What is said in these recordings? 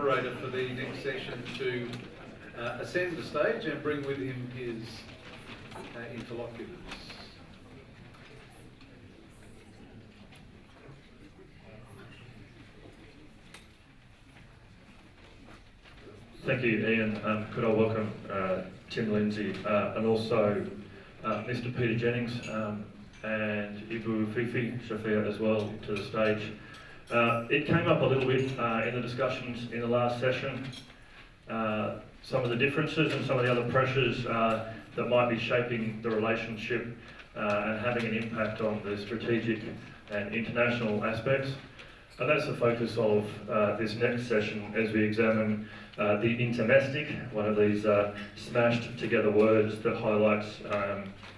moderator for the next session to ascend the stage and bring with him his interlocutors. Thank you, Ian. Could I welcome Tim Lindsay and also Mr. Peter Jennings and Ibu Fifi Shafia as well to the stage. It came up a little bit in the discussions in the last session, some of the differences and some of the other pressures that might be shaping the relationship and having an impact on the strategic and international aspects. And that's the focus of this next session as we examine the intermestic, one of these smashed together words that highlights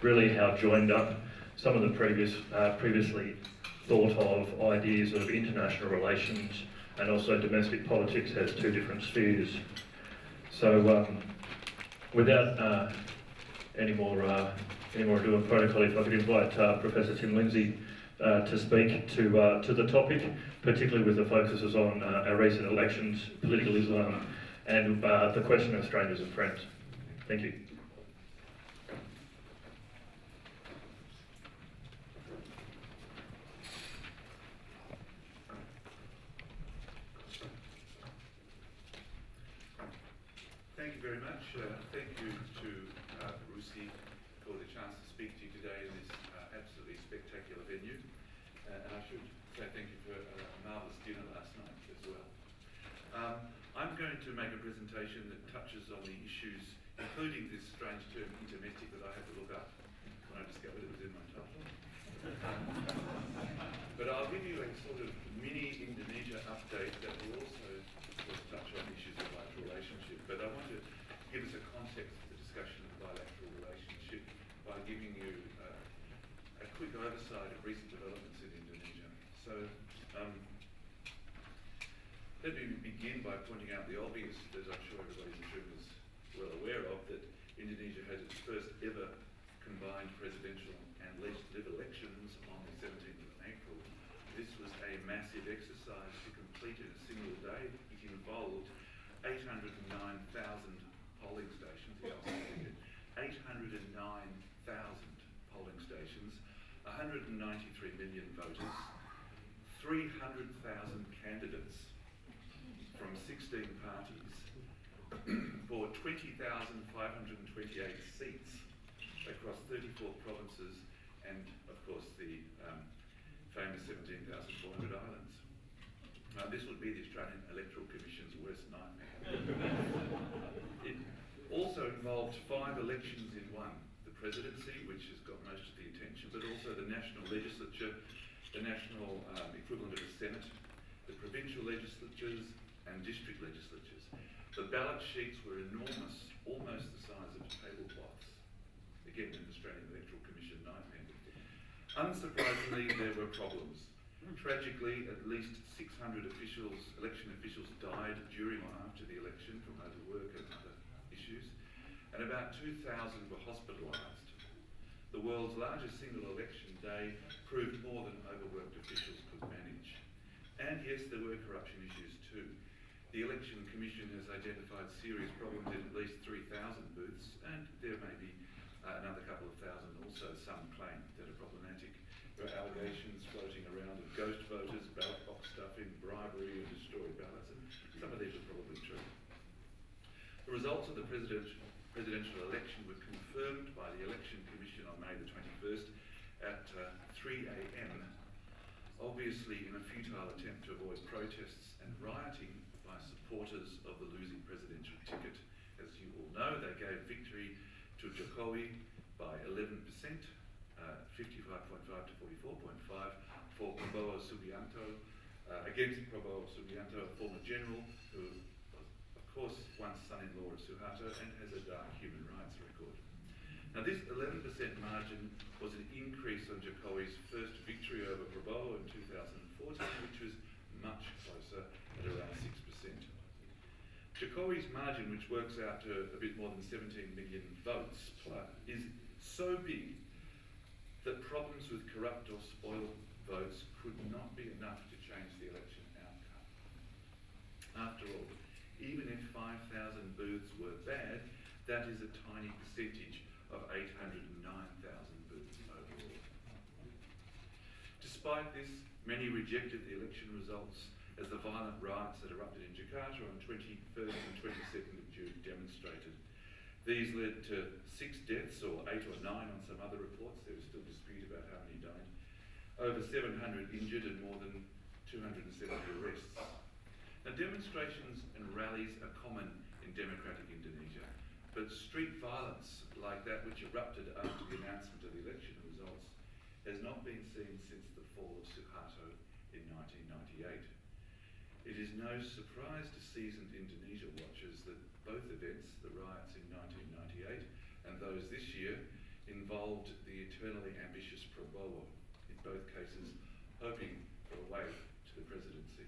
really how joined up some of the previously thought of ideas of international relations and also domestic politics as two different spheres. So without any more ado and protocol, if I could invite Professor Tim Lindsay to speak to the topic, particularly with the focuses on our recent elections, political Islam, and the question of strangers and friends. Thank you. Thank you very much. Thank you to Rusi for the chance to speak to you today in this absolutely spectacular venue. And I should say thank you for a marvellous dinner last night as well. I'm going to make a presentation that touches on the issues, including this strange term intermestic that I had to look up when I discovered it was in my title. But I'll give you a sort of mini Indonesia update that will also touch on issues of bilateral relationship. But I want to give us a context for the discussion of bilateral relationship by giving you a quick oversight of recent developments in Indonesia. So let me begin by pointing out the obvious that I'm sure everybody in the room is well aware of, that Indonesia had its first ever combined presidential and legislative elections on the 17th of April. This was a massive exercise to complete in a single day. It involved 809,000 polling stations. 809,000 polling stations, 193 million voters, 300,000 candidates from 16 parties for 20,528 seats across 34 provinces and, of course, the famous 17,400 islands. This would be the Australian Electoral Commission's worst nightmare. It also involved 5 elections in one: the presidency, which has got most of the attention, but also the national legislature, the national equivalent of the Senate, the provincial legislatures and district legislatures. The ballot sheets were enormous, almost the size of tablecloths. Again, an Australian Electoral Commission nightmare. Unsurprisingly, there were problems. Tragically, at least 600 election officials died during or after the election from overwork and other issues, and about 2,000 were hospitalised. The world's largest single election day proved more than overworked officials could manage. And yes, there were corruption issues too. The Election Commission has identified serious problems in at least 3,000 booths, and there may be another couple of thousand also, some claim, that are problematic. There are allegations floating around of ghost voters, ballot box stuffing, bribery and destroyed ballots, and some of these are probably true. The results of the presidential election were confirmed by the Election Commission on May the 21st at 3 a.m, obviously in a futile attempt to avoid protests and rioting by supporters of the losing presidential ticket. As you all know, they gave victory to Jokowi by 11%, 55.5 to 44.5, for Prabowo Subianto, against Prabowo Subianto, a former general who was, of course, once son-in-law of Suharto and has a dark human rights record. Now, this 11% margin was an increase on Jokowi's first victory over Prabowo in 2014, which was much closer at around 6%. Jokowi's margin, which works out to a bit more than 17 million votes plus, is so big that problems with corrupt or spoiled votes could not be enough to change the election outcome. After all, even if 5,000 booths were bad, that is a tiny percentage of 809,000 booths overall. Despite this, many rejected the election results as the violent riots that erupted in Jakarta on 21st and 22nd of June demonstrated. These led to 6 deaths, or 8 or 9 on some other reports. There is still dispute about how many died. Over 700 injured and more than 270 arrests. Now, demonstrations and rallies are common in democratic Indonesia, but street violence like that which erupted after the announcement of the election results has not been seen since the fall of Suharto in 1998. It is no surprise to seasoned Indonesia watchers that both events, the riots in 1998 and those this year, involved the eternally ambitious Prabowo, in both cases hoping for a way to the presidency.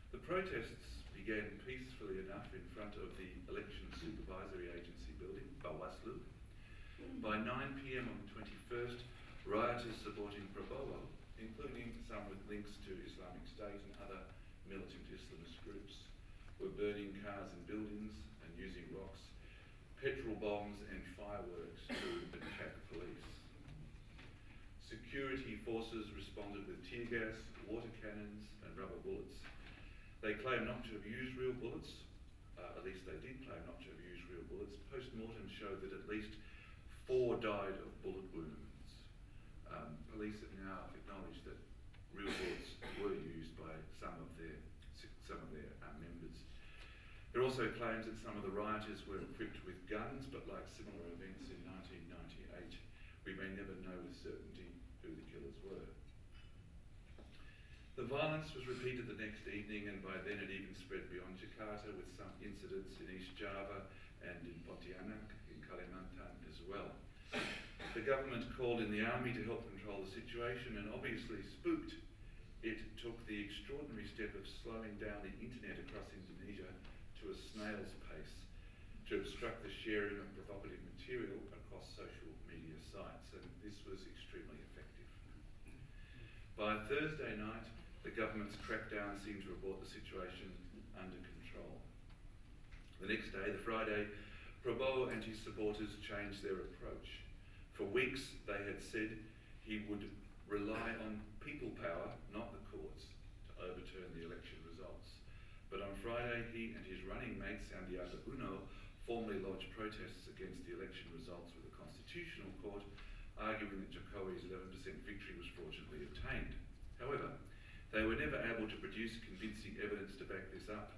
The protests began peacefully enough in front of the Election Supervisory Agency building, Bawaslu. By 9 p.m. on the 21st, rioters supporting Prabowo, including some with links to Islamic State and other militant Islamist groups, were burning cars and buildings and using rocks, petrol bombs and fireworks to attack police. Security forces responded with tear gas, water cannons and rubber bullets. They claim not to have used real bullets, at least they did claim not to have used real bullets. Post-mortem showed that at least 4 died of bullet wounds. Police have now acknowledged that real bullets were used by some of their members. There are also claims that some of the rioters were equipped with guns, but like similar events in 1998, we may never know with certainty who the killers were. The violence was repeated the next evening, and by then it even spread beyond Jakarta, with some incidents in East Java and in Pontianak in Kalimantan as well. The government called in the army to help control the situation, and obviously spooked, it took the extraordinary step of slowing down the internet across Indonesia to a snail's pace to obstruct the sharing of provocative material across social media sites, and this was extremely effective. By Thursday night, the government's crackdown seemed to have brought the situation under control. The next day, the Friday, Prabowo and his supporters changed their approach. For weeks, they had said he would rely on people power, not the courts, to overturn the election results. But on Friday, he and his running mate, Sandiaga Uno, formally lodged protests against the election results with the Constitutional Court, arguing that Jokowi's 11% victory was fraudulently obtained. However, they were never able to produce convincing evidence to back this up,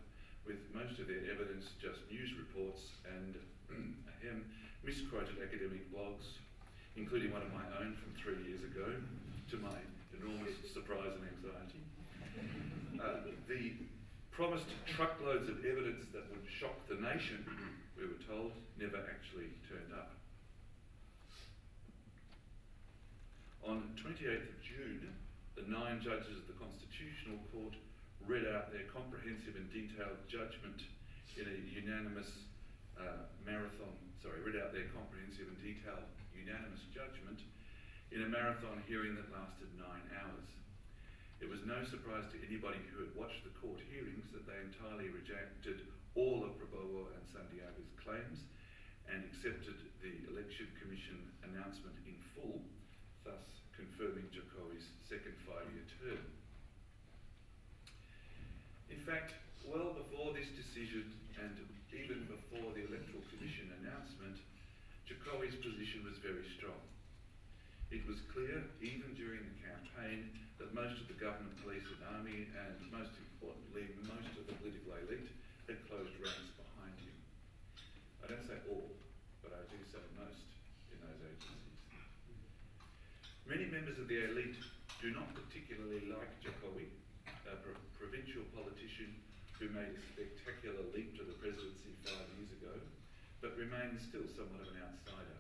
with most of their evidence just news reports and misquoted academic blogs, including one of my own from 3 years ago, to my enormous surprise and anxiety. The promised truckloads of evidence that would shock the nation, we were told, never actually turned up. On 28th of June, the 9 judges of the Constitutional Court read out their comprehensive and detailed judgment in a unanimous judgment in a marathon hearing that lasted 9 hours. It was no surprise to anybody who had watched the court hearings that they entirely rejected all of Prabowo and Sandiaga's claims and accepted the Election Commission announcement in full, thus confirming Jokowi's second 5-year term. In fact, well before this decision and even before the Electoral Commission announcement, Jokowi's position was very strong. It was clear, even during the campaign, that most of the government, police and army, and most importantly, most of the political elite had closed ranks behind him. I don't say all, but I do say most in those agencies. Many members of the elite do not particularly like Jokowi, a provincial politician who made a spectacular leap to the presidency 5 years ago, but remains still somewhat of an outsider.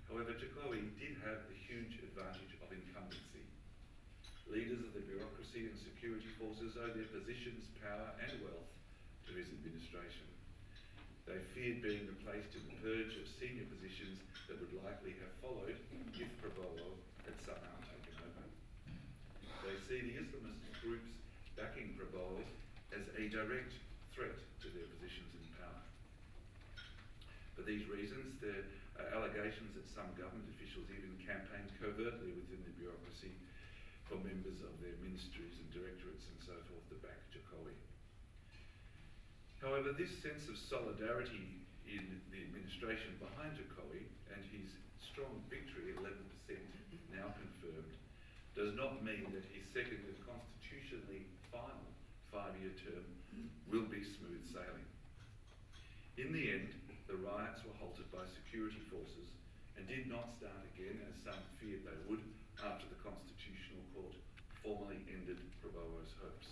However, Jokowi did have the huge advantage of incumbency. Leaders of the bureaucracy and security forces owe their positions, power and wealth to his administration. They feared being replaced in the purge of senior positions that would likely have followed if Prabowo had somehow taken over. They see the Islamist groups backing Prabowo as a direct threat to their positions in power. For these reasons, there are allegations that some government officials even campaigned covertly within the bureaucracy for members of their ministries and directorates and so forth to back Jokowi. However, this sense of solidarity in the administration behind Jokowi and his strong victory, 11% now confirmed, does not mean that his second and constitutionally final 5-year term will be smooth sailing. In the end, the riots were halted by security forces and did not start again, as some feared they would, after the Constitutional Court formally ended Prabowo's hopes.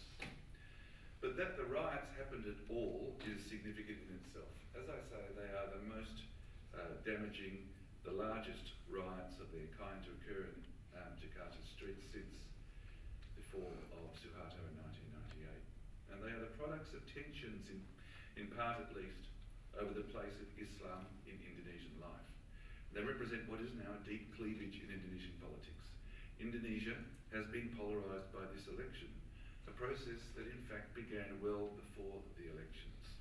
But that the riots happened at all is significant in itself. As I say, they are the most damaging, the largest riots of their kind to occur in Jakarta streets since the fall of Suharto in 1998. And they are the products of tensions, in part at least, over the place of Islam in Indonesian life. They represent what is now a deep cleavage in Indonesian politics. Indonesia has been polarised by this election, a process that in fact began well before the elections.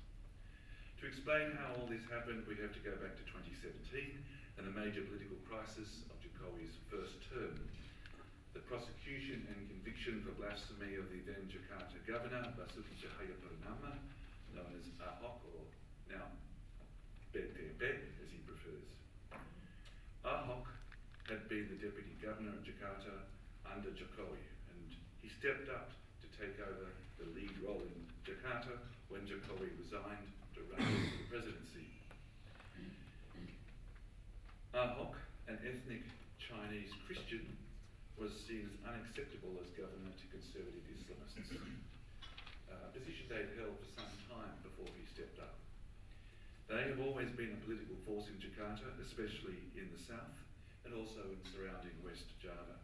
To explain how all this happened, we have to go back to 2017 and the major political crisis of Jokowi's first term. The prosecution and conviction for blasphemy of the then Jakarta governor, Basuki Cahayapurnama, known as Ahok, or now BPP, as he prefers. Ahok had been the deputy governor of Jakarta under Jokowi, and he stepped up to take over the lead role in Jakarta when Jokowi resigned to run for the presidency. Ahok, an ethnic Chinese Christian, was seen as unacceptable as governor to conservative Islamists, a position they had held for some time before he stepped up. They have always been a political force in Jakarta, especially in the south, and also in surrounding West Java.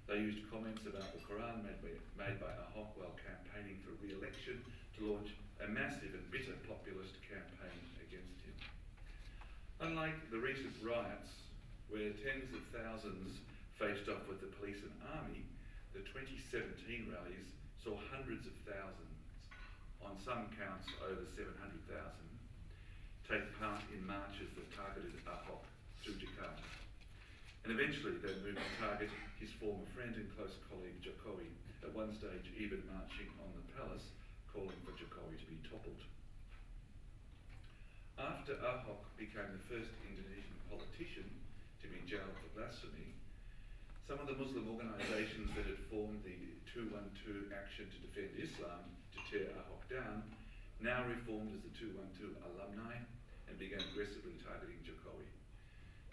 They used comments about the Quran made by Ahok while campaigning for re-election to launch a massive and bitter populist campaign against him. Unlike the recent riots, where tens of thousands faced off with the police and army, the 2017 rallies saw hundreds of thousands, on some counts over 700,000, take part in marches that targeted Ahok through Jakarta. And eventually they moved to target his former friend and close colleague Jokowi, at one stage even marching on the palace, calling for Jokowi to be toppled. After Ahok became the first Indonesian politician to be jailed for blasphemy, some of the Muslim organisations that had formed the 212 Action to Defend Islam to tear Ahok down now reformed as the 212 Alumni and began aggressively targeting Jokowi.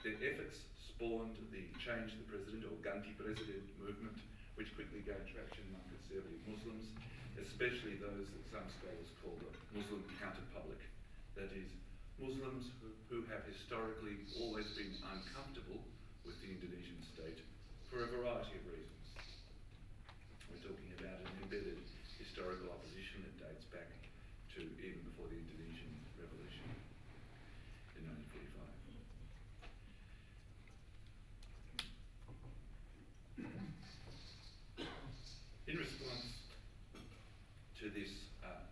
Their efforts spawned the Change the President or Ganti President movement, which quickly gained traction among conservative Muslims, especially those that some scholars call the Muslim counterpublic. That is, Muslims who have historically always been uncomfortable with the Indonesian state for a variety of reasons. We're talking about an embedded historical opposition that dates back to even before the Indonesian Revolution in 1945. In response to this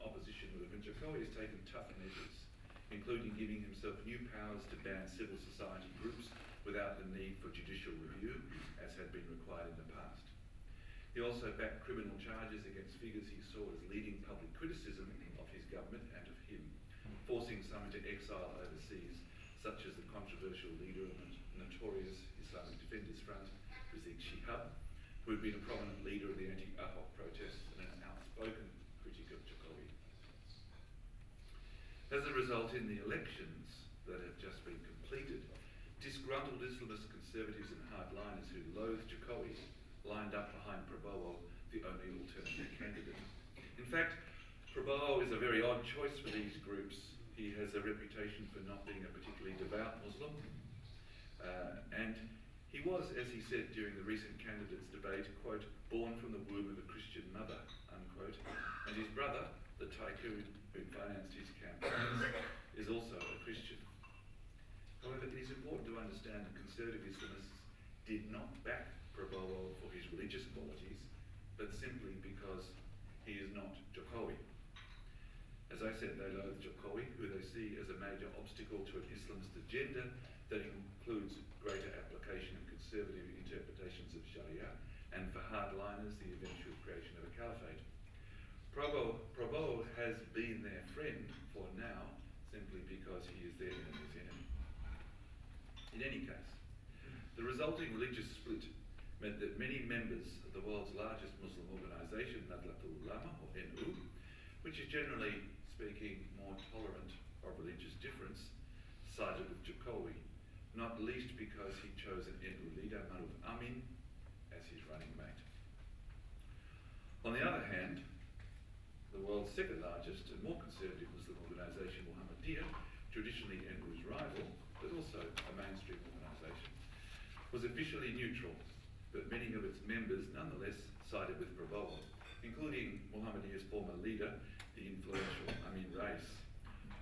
opposition movement, Jokowi has taken tough measures, including giving himself new powers to ban civil society groups without the need for judicial review, as had been required in the past. He also backed criminal charges against figures he saw as leading public criticism of his government and of him, forcing some into exile overseas, such as the controversial leader of the notorious Islamic Defenders Front, Rizik Shihab, who had been a prominent leader of the anti-Ahok protests and an outspoken critic of Jokowi. As a result, in the elections that have just been completed, disgruntled Islamist conservatives and hardliners who loathed Jokowi lined up behind Prabowo, the only alternative candidate. In fact, Prabowo is a very odd choice for these groups. He has a reputation for not being a particularly devout Muslim, and he was, as he said during the recent candidates debate, quote, born from the womb of a Christian mother, unquote, and his brother, the tycoon who financed his campaigns, is also a Christian. However, it is important to understand that conservative Islamists did not back Prabowo for his religious qualities, but simply because he is not Jokowi. As I said, they loathe Jokowi, who they see as a major obstacle to an Islamist agenda that includes greater application of conservative interpretations of Sharia, and for hardliners, the eventual creation of a caliphate. Prabowo has been their friend for now, simply because he is their enemy's enemy. In any case, the resulting religious split meant that many members of the world's largest Muslim organisation, Nahdlatul Ulama, or NU, which is generally speaking more tolerant of religious difference, sided with Jokowi, not least because he chose an NU leader, Maruf Amin, as his running mate. On the other hand, the world's second largest and more conservative Muslim organisation, Muhammadiyah, traditionally NU's rival, but also a mainstream organisation, was officially neutral, but many of its members nonetheless sided with Prabowo, including Muhammadiyah's former leader, the influential Amin Rais,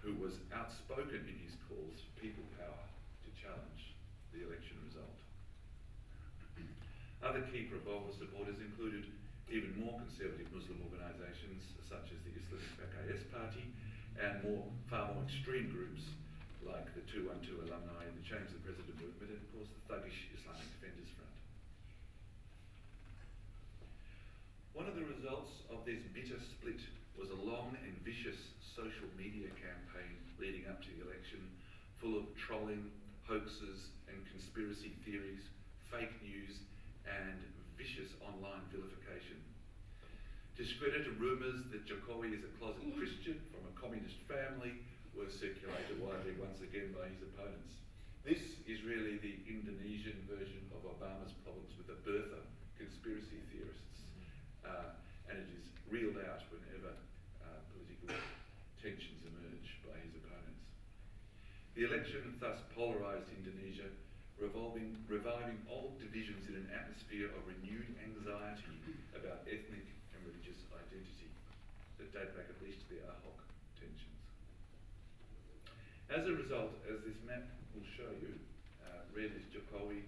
who was outspoken in his calls for people power to challenge the election result. Other key Prabowo supporters included even more conservative Muslim organisations such as the Islamic PKS Party and far more extreme groups like the 212 alumni, the Change the President movement, and of course the thuggish Islamic Defenders Front. One of the results of this bitter split was a long and vicious social media campaign leading up to the election, full of trolling, hoaxes and conspiracy theories, fake news and vicious online vilification. Discredited rumours that Jokowi is a closet Christian from a communist family were circulated widely once again by his opponents. This is really the Indonesian version of Obama's problems with the birther conspiracy theorists, and it is reeled out whenever political tensions emerge by his opponents. The election thus polarised Indonesia, reviving old divisions in an atmosphere of renewed anxiety about ethnic and religious identity that date back at least to the Ahok tensions. As a result, as this map will show you, red is Jokowi,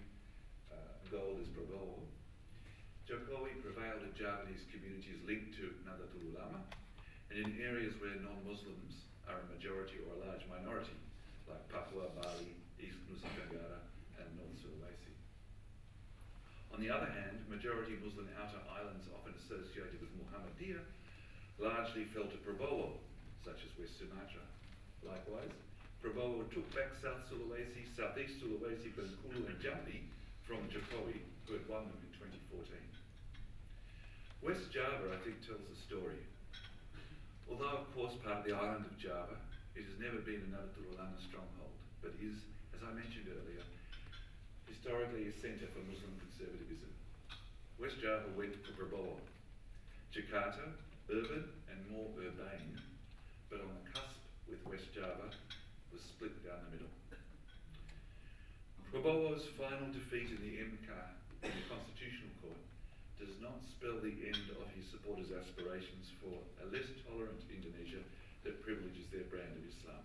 gold is Prabowo. Jokowi prevailed in Javanese communities linked to Nahdlatul Ulama, and in areas where non-Muslims are a majority or a large minority, like Papua, Bali, East Nusa Tenggara, and North Sulawesi. On the other hand, majority Muslim outer islands often associated with Muhammadiyah largely fell to Prabowo, such as West Sumatra. Likewise, Prabowo took back South Sulawesi, Southeast Sulawesi, Bengkulu and Jambi from Jokowi, who had won them in 2014. West Java, I think, tells a story. Although, of course, part of the island of Java, it has never been a Nahdlatul Ulama stronghold, but is, as I mentioned earlier, historically a centre for Muslim conservatism. West Java went for Prabowo. Jakarta, urban and more urbane, but on the cusp with West Java, was split down the middle. Prabowo's final defeat in the MK, in the Constitutional Court, does not spell the end of his supporters' aspirations for a less tolerant Indonesia that privileges their brand of Islam.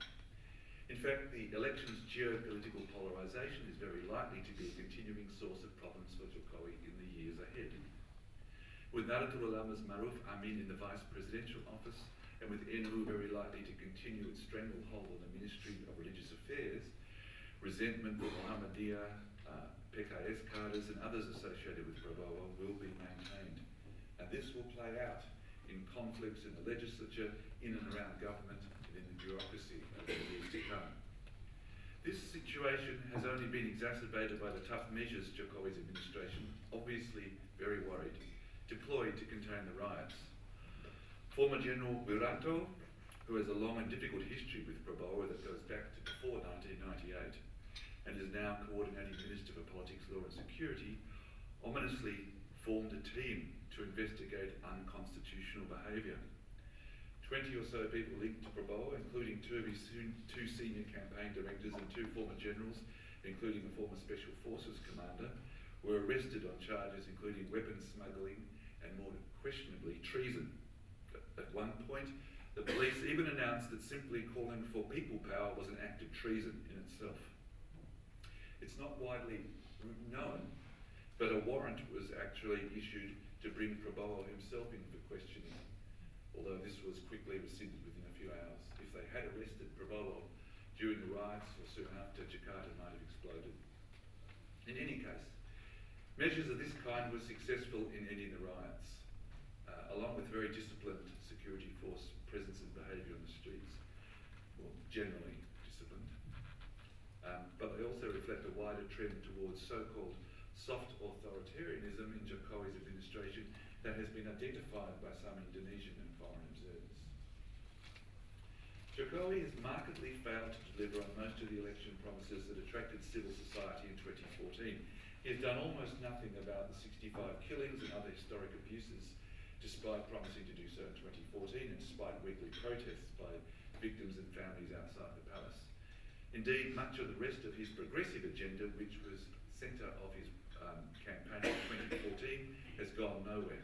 In fact, the election's geopolitical polarisation is very likely to be a continuing source of problems for Jokowi in the years ahead. With Nahdlatul Ulama's Maruf Amin in the vice presidential office, and with NU very likely to continue its stranglehold on the Ministry of Religious Affairs, resentment with Muhammadiyah, PKS cadres and others associated with Prabowo will be maintained. And this will play out in conflicts in the legislature, in and around government, and in the bureaucracy over the years to come. This situation has only been exacerbated by the tough measures Jokowi's administration, obviously very worried, deployed to contain the riots. Former General Wiranto, who has a long and difficult history with Prabowo that goes back to before 1998, and is now coordinating Minister for Politics, Law and Security, ominously formed a team to investigate unconstitutional behaviour. 20 or so people linked to Prabowo, including two of his two senior campaign directors and two former generals, including a former Special Forces commander, were arrested on charges including weapons smuggling and, more questionably, treason. At one point, the police even announced that simply calling for people power was an act of treason in itself. It's not widely known, but a warrant was actually issued to bring Prabowo himself in for questioning, although this was quickly rescinded within a few hours. Prabowo during the riots or soon after Jakarta might have exploded. In any case, measures of this kind were successful in ending the riots, along with very disciplined security force presence and behaviour on the streets, well, generally disciplined. But they also reflect a wider trend towards so-called soft authoritarianism in Jokowi's administration that has been identified by some Indonesian and foreign observers. Jokowi has markedly failed to deliver on most of the election promises that attracted civil society in 2014. He has done almost nothing about the 65 killings and other historic abuses, despite promising to do so in 2014 and despite weekly protests by victims and families outside the palace. Indeed, much of the rest of his progressive agenda, which was centre of his campaign in 2014, has gone nowhere.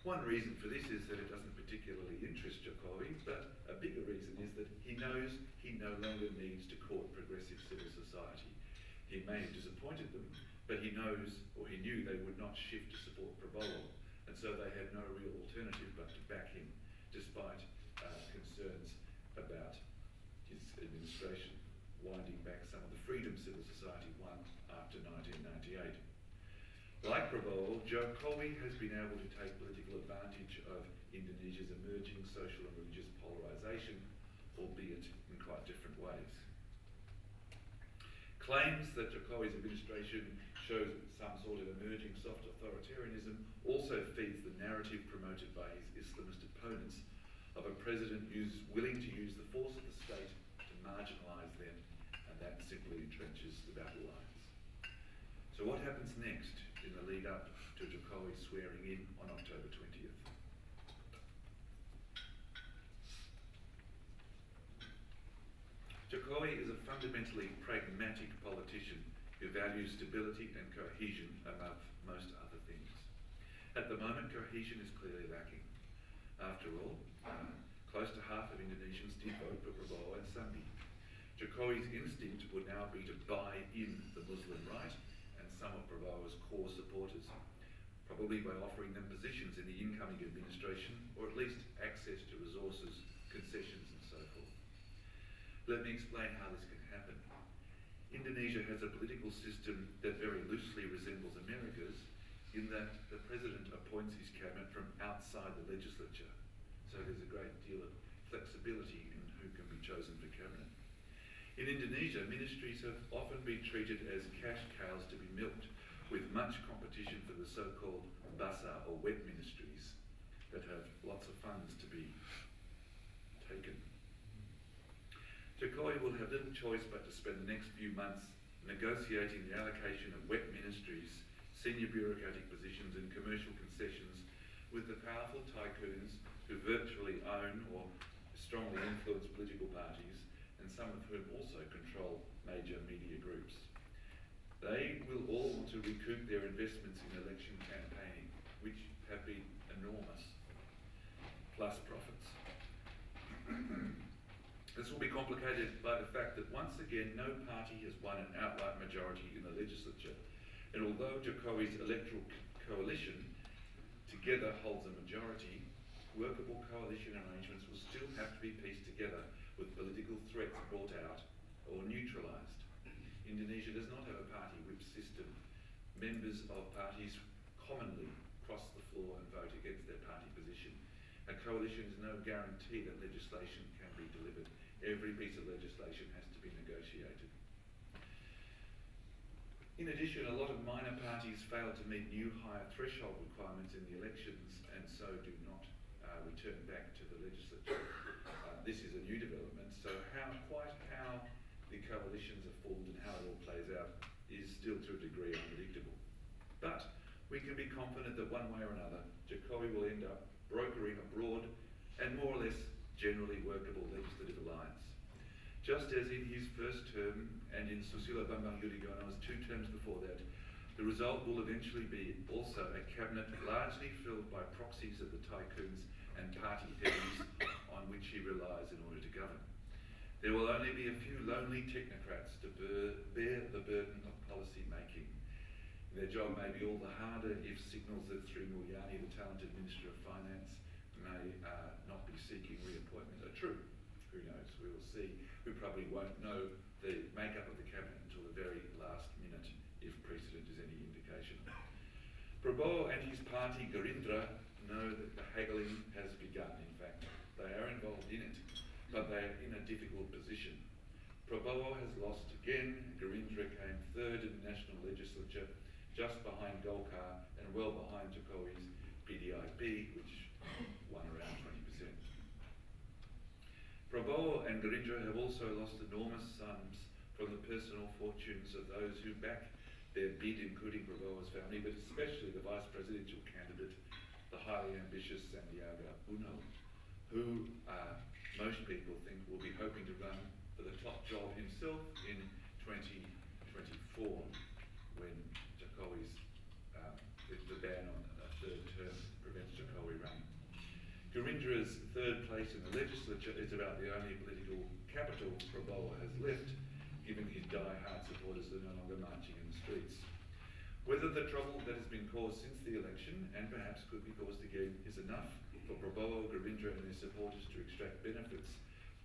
One reason for this is that it doesn't particularly interest Jokowi, but a bigger reason is that he knows he no longer needs to court progressive civil society. He may have disappointed them, but he knows, or he knew, they would not shift to support Prabowo, and so they had no real alternative but to back him, despite concerns about his administration winding back some of the freedom civil society won after 1998. Like Prabowo, Jokowi has been able to take political advantage of Indonesia's emerging social and religious polarisation, albeit in quite different ways. Claims that Jokowi's administration shows some sort of emerging soft authoritarianism also feeds the narrative promoted by his Islamist opponents of a president who's willing to use the force of the state to marginalise them, and that simply entrenches the battle lines. So what happens next in the lead up to Jokowi's swearing in on October 20th? Jokowi is a fundamentally pragmatic politician who values stability and cohesion above most other things. At the moment, cohesion is clearly lacking. After all, close to half of Indonesians did vote for Prabowo and Sandi. Jokowi's instinct would now be to buy in the Muslim right and some of Prabowo's core supporters, probably by offering them positions in the incoming administration or at least access to resources, concessions and so forth. Let me explain how this can happen. Indonesia has a political system that very loosely resembles America's in that the president appoints his cabinet from outside the legislature. So there's a great deal of flexibility in who can be chosen for cabinet. In Indonesia, ministries have often been treated as cash cows to be milked, with much competition for the so-called basah or wet ministries that have lots of funds to be taken. Jokowi will have little choice but to spend the next few months negotiating the allocation of wet ministries, senior bureaucratic positions and commercial concessions with the powerful tycoons who virtually own or strongly influence political parties, and some of whom also control major media groups. They will all want to recoup their investments in election campaigning, which have been enormous, plus profits. This will be complicated by the fact that once again no party has won an outright majority in the legislature, and although Jokowi's electoral coalition together holds a majority, workable coalition arrangements will still have to be pieced together with political threats brought out or neutralised. Indonesia does not have a party whip system. Members of parties commonly cross the floor and vote against their party position. A coalition is no guarantee that legislation can be delivered. Every piece of legislation has to be negotiated. In addition, a lot of minor parties fail to meet new higher threshold requirements in the elections and so do not return back to the legislature. This is a new development, so quite how the coalitions are formed and how it all plays out is still to a degree unpredictable. But we can be confident that one way or another, Jokowi will end up brokering a broad and more or less generally workable legislative alliance. Just as in his first term and in Susilo Bambang Yudhoyono's 2 terms before that, the result will eventually be also a cabinet largely filled by proxies of the tycoons and party heavies on which he relies in order to govern. There will only be a few lonely technocrats to bear the burden of policy making. Their job may be all the harder if signals that Sri Mulyani, the talented Minister of Finance, may not be seeking reappointment are true. Who knows? We will see. We probably won't know the makeup of the cabinet until the very last minute, if precedent is any indication. Prabowo and his party, Garindra, know that the haggling has begun. In fact, they are involved in it, but they are in a difficult position. Prabowo has lost again. Garindra came third in the national legislature, just behind Golkar and well behind Jokowi's PDIP, which won around 20%. Prabowo and Garindra have also lost enormous sums from the personal fortunes of those who back their bid, including Prabowo's family, but especially the vice presidential candidate, the highly ambitious Sandiaga Uno, who most people think will be hoping to run for the top job himself in 2024, when Jokowi's, the ban on a third term prevents Jokowi running. Garindra's third place in the legislature is about the only political capital Prabowo has left, given his die-hard supporters are no longer marching in the streets. Whether the trouble that has been caused since the election, and perhaps could be caused again, is enough for Prabowo, Garindra and their supporters to extract benefits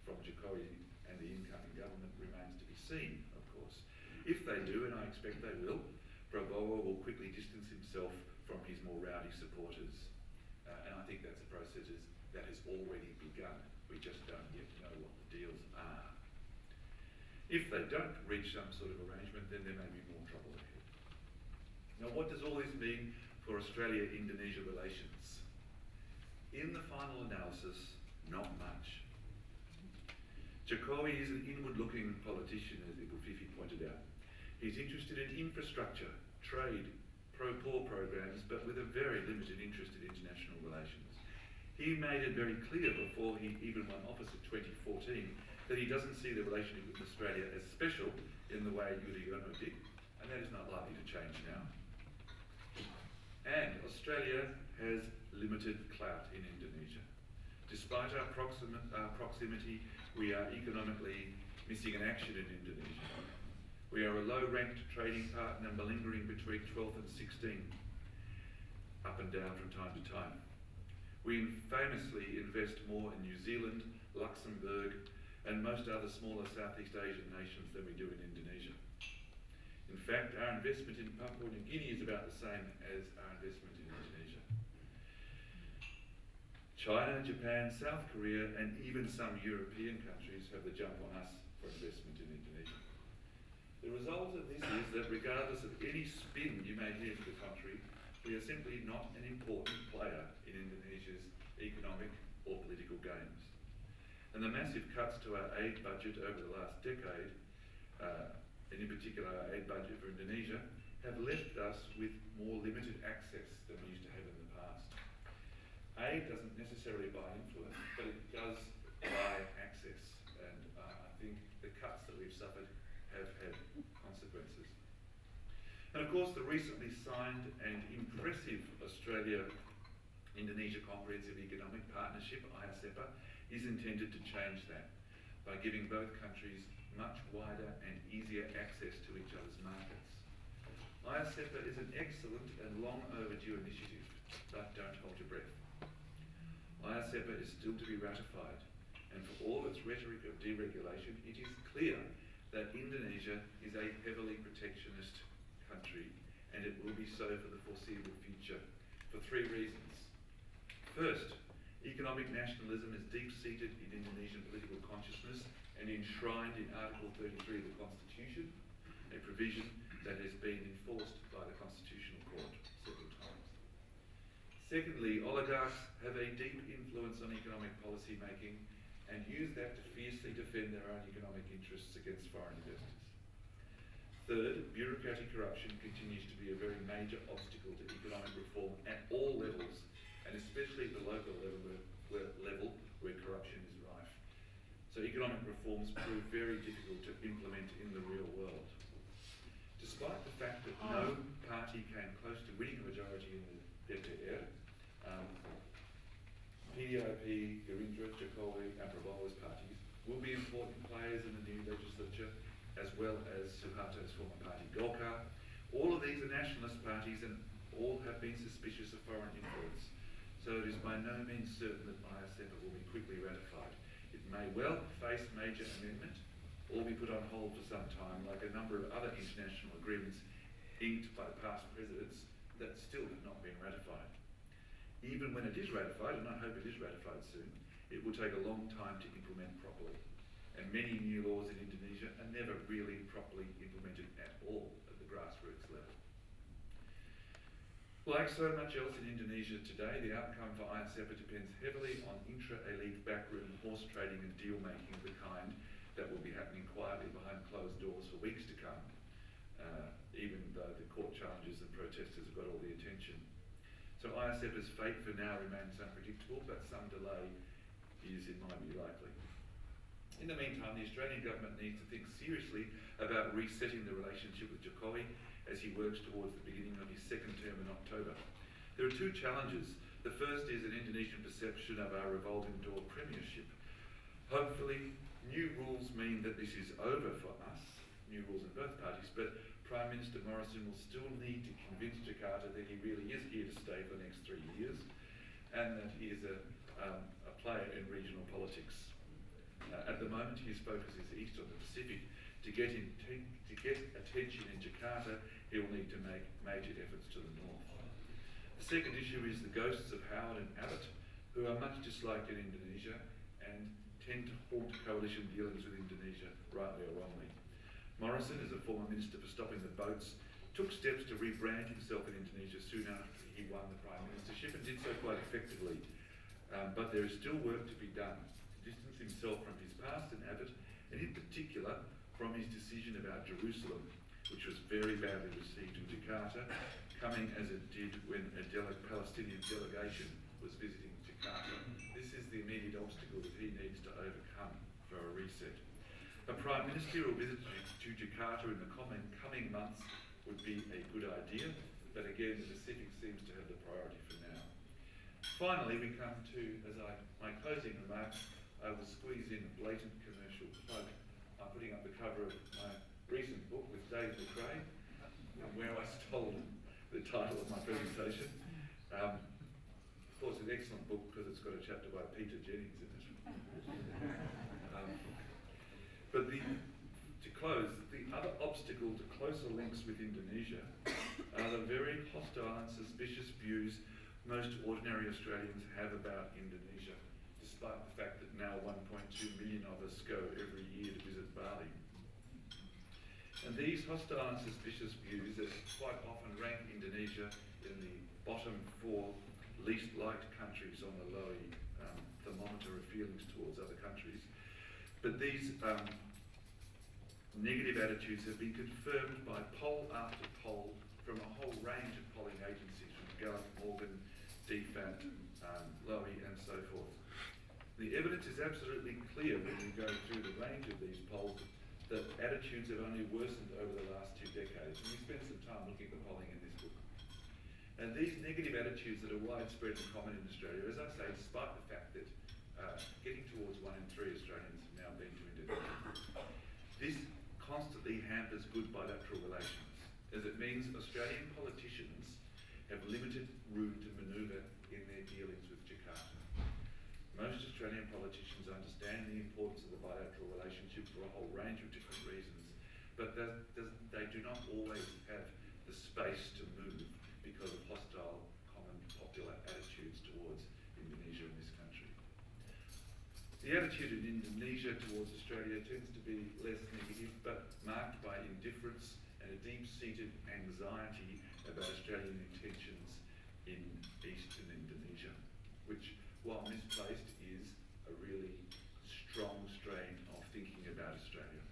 from Jokowi and the incoming government remains to be seen, of course. If they do, and I expect they will, Prabowo will quickly distance himself from his more rowdy supporters. And I think that's a process that has already begun. We just don't yet know what the deals are. If they don't reach some sort of arrangement, then there may be more trouble ahead. Now, what does all this mean for Australia-Indonesia relations? In the final analysis, not much. Jokowi is an inward-looking politician, as Ibu Fifi pointed out. He's interested in infrastructure, trade, pro-poor programs, but with a very limited interest in international relations. He made it very clear before he even won office in 2014 that he doesn't see the relationship with Australia as special in the way Yudhoyono did, and that is not likely to change now. And Australia has limited clout in Indonesia. Despite our proximity, we are economically missing in action in Indonesia. We are a low-ranked trading partner malingering between 12th and 16th, up and down from time to time. We famously invest more in New Zealand, Luxembourg, and most other smaller Southeast Asian nations than we do in Indonesia. In fact, our investment in Papua New Guinea is about the same as our investment in Indonesia. China, Japan, South Korea, and even some European countries have the jump on us for investment in Indonesia. The result of this is that regardless of any spin you may hear to the contrary, we are simply not an important player in Indonesia's economic or political games. And the massive cuts to our aid budget over the last decade, and in particular our aid budget for Indonesia, have left us with more limited access than we used to have in the past. Aid doesn't necessarily buy influence, but it does buy access. And I think the cuts that we've suffered have had consequences. And of course, the recently signed and impressive Australia-Indonesia Comprehensive Economic Partnership, ISEPA, is intended to change that by giving both countries much wider and easier access to each other's markets. ISEPA is an excellent and long overdue initiative, but don't hold your breath. ISEPA is still to be ratified, and for all its rhetoric of deregulation, it is clear that Indonesia is a heavily protectionist country, and it will be so for the foreseeable future, for three reasons. First, economic nationalism is deep-seated in Indonesian political consciousness and enshrined in Article 33 of the Constitution, a provision that has been enforced by the Constitutional Court several times. Secondly, oligarchs have a deep influence on economic policy making and use that to fiercely defend their own economic interests against foreign investors. Third, bureaucratic corruption continues to be a very major obstacle to economic reform at all levels, and especially at the local level where corruption is rife. So economic reforms prove very difficult to implement in the real world. Despite the fact that no party came close to winning a majority in the DPR, PDIP, Garindra, Jokowi and Prabowo's parties will be important players in the new legislature, as well as Suharto's former party Golkar. All of these are nationalist parties and all have been suspicious of foreign influence. So it is by no means certain that ISEPA will be quickly ratified. It may well face major amendment or be put on hold for some time, like a number of other international agreements inked by past presidents that still have not been ratified. Even when it is ratified, and I hope it is ratified soon, it will take a long time to implement properly. And many new laws in Indonesia are never really properly implemented at all at the grassroots level. Like so much else in Indonesia today, the outcome for ISEPA depends heavily on intra-elite backroom horse trading and deal making of the kind that will be happening quietly behind closed doors for weeks to come, even though the court challenges and protesters have got all the attention. So ISEPA's fate for now remains unpredictable, but some delay is, in my view, likely. In the meantime, the Australian government needs to think seriously about resetting the relationship with Jokowi as he works towards the beginning of his second term in October. There are two challenges. The first is an Indonesian perception of our revolving door premiership. Hopefully, new rules mean that this is over for us, new rules in both parties, but Prime Minister Morrison will still need to convince Jakarta that he really is here to stay for the next 3 years and that he is a player in regional politics. At the moment, his focus is east on the Pacific. To get attention in Jakarta, he will need to make major efforts to the north. The second issue is the ghosts of Howard and Abbott, who are much disliked in Indonesia and tend to haunt coalition dealings with Indonesia, rightly or wrongly. Morrison, as a former minister for stopping the boats, took steps to rebrand himself in Indonesia soon after he won the prime ministership and did so quite effectively. But there is still work to be done to distance himself from his past and Abbott, and in particular from his decision about Jerusalem, which was very badly received in Jakarta, coming as it did when a Palestinian delegation was visiting Jakarta. This is the immediate obstacle that he needs to overcome for a reset. A prime ministerial visit to Jakarta in the coming months would be a good idea, but again, the Pacific seems to have the priority for now. Finally, we come to, my closing remarks, I will squeeze in a blatant commercial plug. I'm putting up the cover of my recent book with Dave McRae, where I stole the title of my presentation. Of course, an excellent book because it's got a chapter by Peter Jennings in it. But to close, the other obstacle to closer links with Indonesia are the very hostile and suspicious views most ordinary Australians have about Indonesia, despite the fact that now 1.2 million of us go every year to visit Bali. And these hostile and suspicious views that quite often rank Indonesia in the bottom 4 least liked countries on the Lowy thermometer of feelings towards other countries. But these negative attitudes have been confirmed by poll after poll from a whole range of polling agencies, from Gallup, Morgan, DFAT, Lowy, and so forth. The evidence is absolutely clear when you go through the range of these polls that attitudes have only worsened over the last 2 decades. And we spent some time looking at the polling in this book. And these negative attitudes that are widespread and common in Australia, as I say, despite the fact that getting towards 1 in 3 Australians have now been to Indonesia, this constantly hampers good bilateral relations, as it means Australian politicians have limited room to manoeuvre in their dealings with Jakarta. Most Australian politicians understand the importance of the bilateral relationship for a whole range of different reasons, but they do not always have the space to move because of hostile, common popular attitudes towards Indonesia and this country. The attitude in Indonesia towards Australia tends to be less negative, but marked by indifference and a deep-seated anxiety about Australian intentions in eastern Indonesia, which, while misplaced, is a really strong strain of thinking about Australia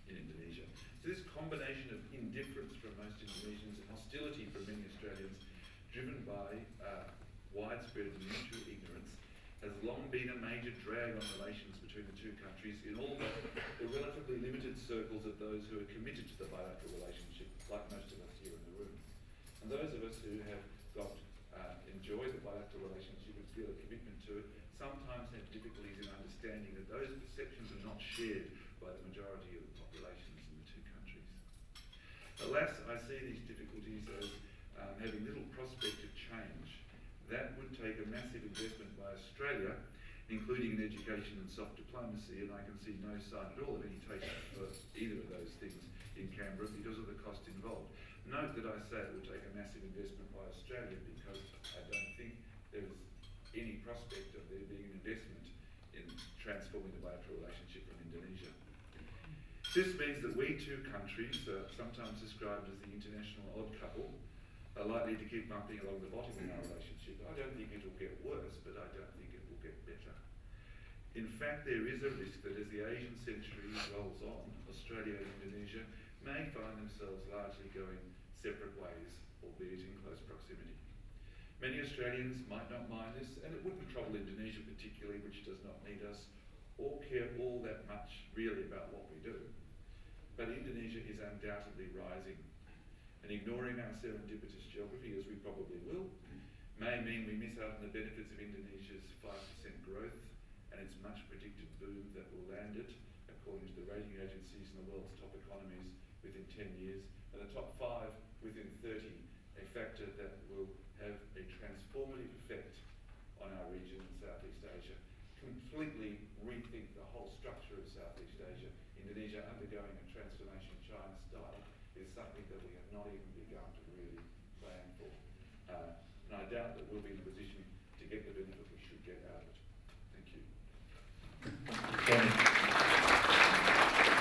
in Indonesia. So this combination of indifference from most Indonesians and hostility from many Australians, driven by widespread mutual ignorance, has long been a major drag on relations between the two countries in all but the relatively limited circles of those who are committed to the bilateral relationship, like most of us here in the room. And those of us who have enjoyed the bilateral relationship and feel a commitment to it sometimes have difficulties in understanding that those perceptions are not shared by the majority of the populations in the two countries. Alas, I see these difficulties as having little prospect of change. That would take a massive investment by Australia including in education and soft diplomacy, and I can see no sign at all of any takeup for either of those things in Canberra because of the cost involved. Note that I say it will take a massive investment by Australia because I don't think there is any prospect of there being an investment in transforming the bilateral relationship from Indonesia. This means that we two countries, sometimes described as the international odd couple, are likely to keep bumping along the bottom in our relationship. I don't think it will get worse, but I don't think it will get better. In fact, there is a risk that as the Asian century rolls on, Australia and Indonesia may find themselves largely going separate ways, albeit in close proximity. Many Australians might not mind this, and it wouldn't trouble Indonesia particularly, which does not need us, or care all that much really about what we do. But Indonesia is undoubtedly rising, and ignoring our serendipitous geography, as we probably will, may mean we miss out on the benefits of Indonesia's 5% growth and its much predicted boom that will land it, according to the rating agencies, in the world's top economies within 10 years, and the top 5 within 30, a factor that will have a transformative effect on our region in Southeast Asia, completely rethink the whole structure of Southeast Asia. Indonesia undergoing a transformation China style is something that we have not even begun to really plan for. And I doubt that we'll be in a position to get the benefit we should get out of it.